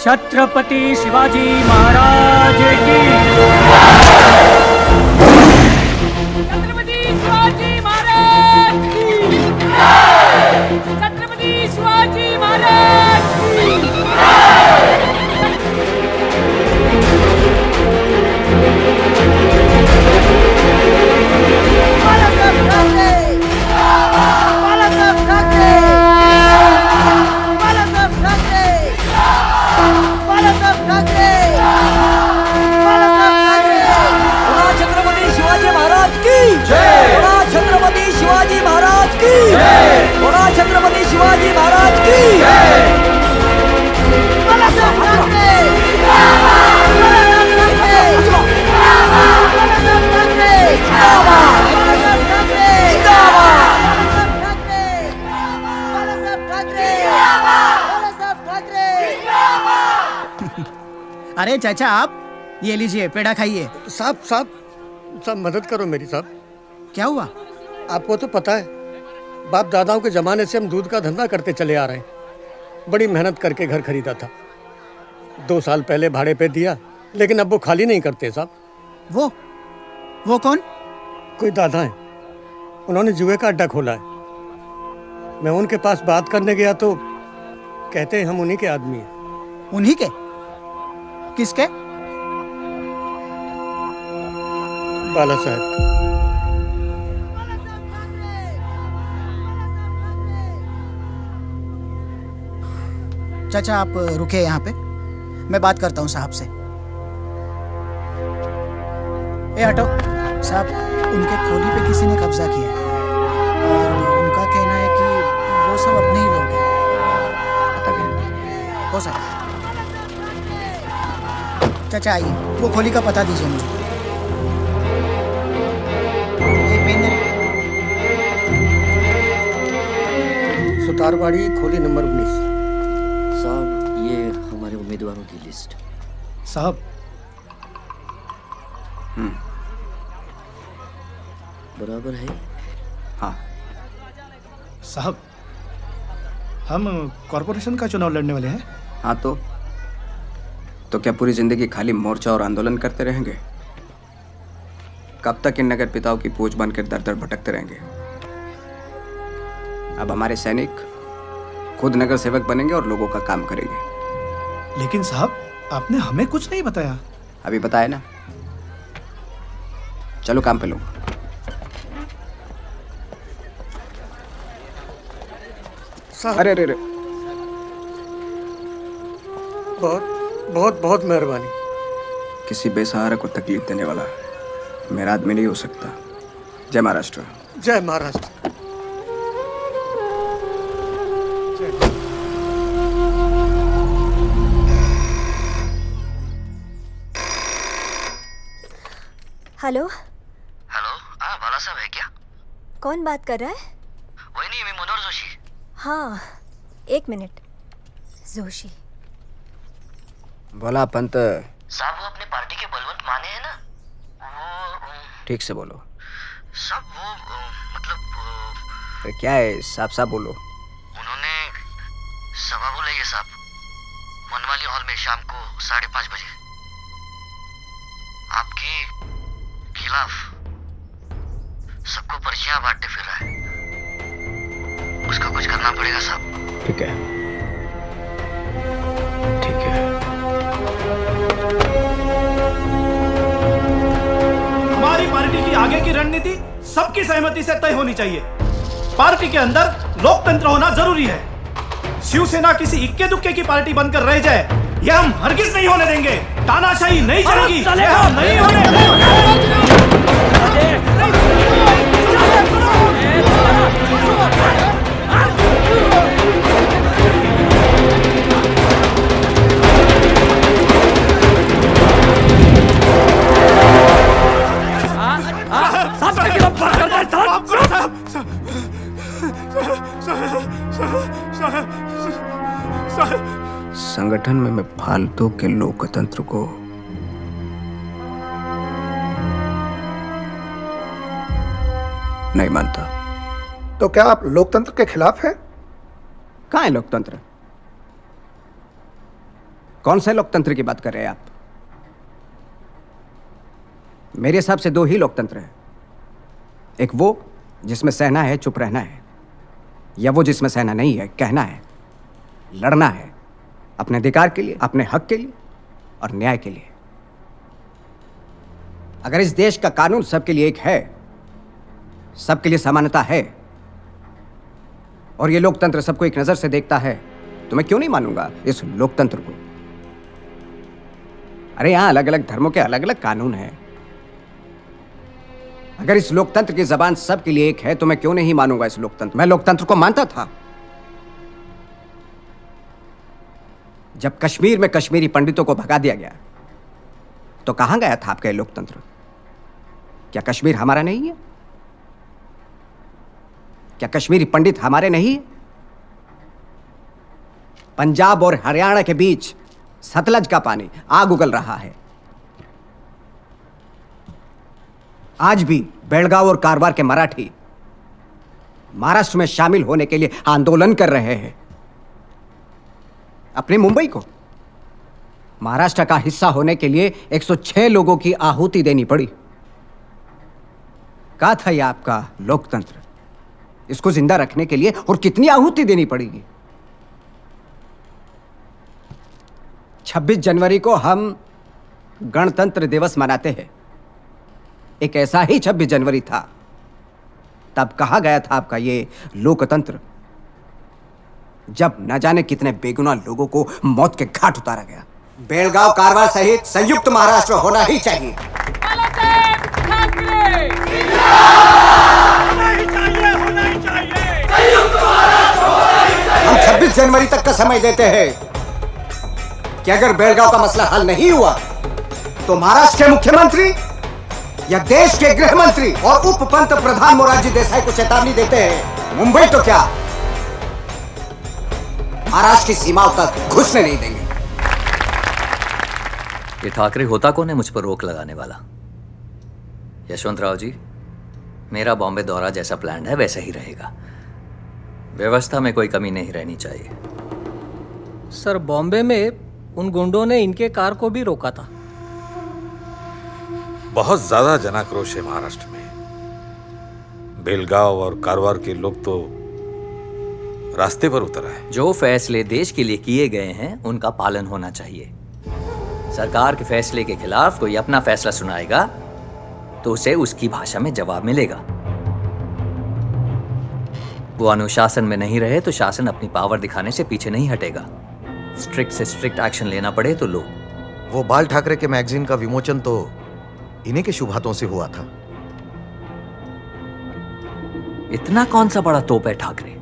छत्रपति शिवाजी महाराज की। छत्रपति शिवाजी महाराज की। छत्रपति शिवाजी महाराज की। छत्रपति शिवाजी महाराज की जय। छत्रपति शिवाजी महाराज की अरे चाचा आप ये लीजिए, पेड़ा खाइए। साहब साहब साहब मदद करो मेरी साहब। क्या हुआ? आपको तो पता है बाप दादाओं के जमाने से हम दूध का धंधा करते चले आ रहे हैं। बड़ी मेहनत करके घर खरीदा था, 2 साल पहले भाड़े पे दिया, लेकिन अब वो खाली नहीं करते साहब। वो कौन? कोई दादा है, उन्होंने जुए का अड्डा खोला है। मैं उनके पास बात करने गया तो कहते हैं हम उन्हीं के आदमी हैं। उन्हीं के? किसके? बाला साहब। चाचा आप रुके यहाँ पे, मैं बात करता हूँ साहब से। ए हटो साहब, उनके खोली पे किसी ने कब्जा किया है और उनका कहना है कि वो सब अपने ही लोग हैं। हो सकता। चाचा आइए, वो खोली का पता दीजिए मुझे। एक पेन दे। सुतारवाड़ी खोली नंबर 19। साहब ये हमारे उम्मीदवारों की लिस्ट। साहब बराबर है। हाँ साहब, हम कॉरपोरेशन का चुनाव लड़ने वाले हैं। हाँ तो क्या पूरी जिंदगी खाली मोर्चा और आंदोलन करते रहेंगे? कब तक इन नगर पिताओं की पूछ बनकर दर दर भटकते रहेंगे? अब हमारे सैनिक खुद नगर सेवक बनेंगे और लोगों का काम करेंगे। लेकिन साहब आपने हमें कुछ नहीं बताया। अभी बताया ना, चलो काम पे लोग। अरे अरे अरे, बहुत बहुत बहुत मेहरबानी। किसी बेसहारा को तकलीफ देने वाला मेरा आदमी नहीं हो सकता। जय महाराष्ट्र। जय महाराष्ट्र। हेलो हेलो, हाँ बाला साहब है क्या? कौन बात कर रहा है? वही नहीं, मैं मनोहर जोशी। हाँ 1 मिनट। जोशी बोला पंत। साहब वो अपने पार्टी के बलवंत माने हैं ना, वो ठीक से बोलो। साहब वो मतलब अरे क्या है, साफ साफ बोलो। उन्होंने सभा बुलाई है साहब, वनवाली हॉल में शाम को 5:30 बजे। आपके खिलाफ सबको पर्चियां बांटते फिर रहा है, उसका कुछ करना पड़ेगा साहब। ठीक है ठीक है। हमारी पार्टी की आगे की रणनीति सबकी सहमति से तय होनी चाहिए। पार्टी के अंदर लोकतंत्र होना जरूरी है। शिवसेना किसी इक्के दुक्के की पार्टी बनकर रह जाए, यह हम हरगिज नहीं होने देंगे। तानाशाही नहीं चलेगी, यह हम नहीं होने देंगे। संगठन में मैं फालतू के लोकतंत्र को नहीं मानता। तो क्या आप लोकतंत्र के खिलाफ हैं? कहाँ है लोकतंत्र? कौन से लोकतंत्र की बात कर रहे हैं आप? मेरे हिसाब से दो ही लोकतंत्र हैं। एक वो जिसमें सहना है, चुप रहना है, या वो जिसमें सहना नहीं है, कहना है, लड़ना है अपने अधिकार के लिए, अपने हक के लिए और न्याय के लिए। अगर इस देश का कानून सबके लिए एक है, सबके लिए समानता है, और ये लोकतंत्र सबको एक नजर से देखता है, तो मैं क्यों नहीं मानूंगा इस लोकतंत्र को? अरे यहां अलग अलग धर्मों के अलग अलग कानून हैं। अगर इस लोकतंत्र की जबान सबके लिए एक है, तो मैं क्यों नहीं मानूंगा इस लोकतंत्र? मैं लोकतंत्र को मानता था जब कश्मीर में कश्मीरी पंडितों को भगा दिया गया, तो कहां गया था आपका ये लोकतंत्र? क्या कश्मीर हमारा नहीं है? क्या कश्मीरी पंडित हमारे नहीं है? पंजाब और हरियाणा के बीच सतलज का पानी आग उगल रहा है। आज भी बेलगांव और कारवार के मराठी महाराष्ट्र में शामिल होने के लिए आंदोलन कर रहे हैं। अपने मुंबई को महाराष्ट्र का हिस्सा होने के लिए 106 लोगों की आहुति देनी पड़ी। कहा था यह आपका लोकतंत्र? इसको जिंदा रखने के लिए और कितनी आहुति देनी पड़ेगी? 26 जनवरी को हम गणतंत्र दिवस मनाते हैं। एक ऐसा ही 26 जनवरी था, तब कहा गया था आपका ये लोकतंत्र, जब न जाने कितने बेगुनाह लोगों को मौत के घाट उतारा गया। बेलगांव कारवार सहित संयुक्त महाराष्ट्र होना ही चाहिए। बाळासाहेब ठाकरे हम 26 जनवरी तक का समय देते हैं कि अगर बेलगांव का मसला हल नहीं हुआ, तो महाराष्ट्र के मुख्यमंत्री या देश के गृह मंत्री और उप पंत प्रधान मोरारजी देसाई को चेतावनी देते हैं, मुंबई तो क्या महाराष्ट्र की सीमाओं तक घुसने नहीं देंगे। ये ठाकरे होता कौन है मुझ पर रोक लगाने वाला? यशवंतराव जी, मेरा बॉम्बे दौरा जैसा प्लान है वैसा ही रहेगा। व्यवस्था में कोई कमी नहीं रहनी चाहिए। सर, बॉम्बे में उन गुंडों ने इनके कार को भी रोका था। बहुत ज्यादा जनाक्रोश है महाराष्ट्र में। बेलगांव और कारवार के लोग तो रास्ते पर उतर आए। जो फैसले देश के लिए किए गए हैं उनका पालन होना चाहिए। सरकार के फैसले के खिलाफ कोई अपना फैसला सुनाएगा तो उसे उसकी भाषा में जवाब मिलेगा। वो अनुशासन में नहीं रहे तो शासन अपनी पावर दिखाने से पीछे नहीं हटेगा। स्ट्रिक्ट से स्ट्रिक्ट एक्शन लेना पड़े तो लो। वो बाल ठाकरे के मैगजीन का विमोचन तो इन्हीं के शुभ हाथों से हुआ था। इतना कौन सा बड़ा तोप है ठाकरे?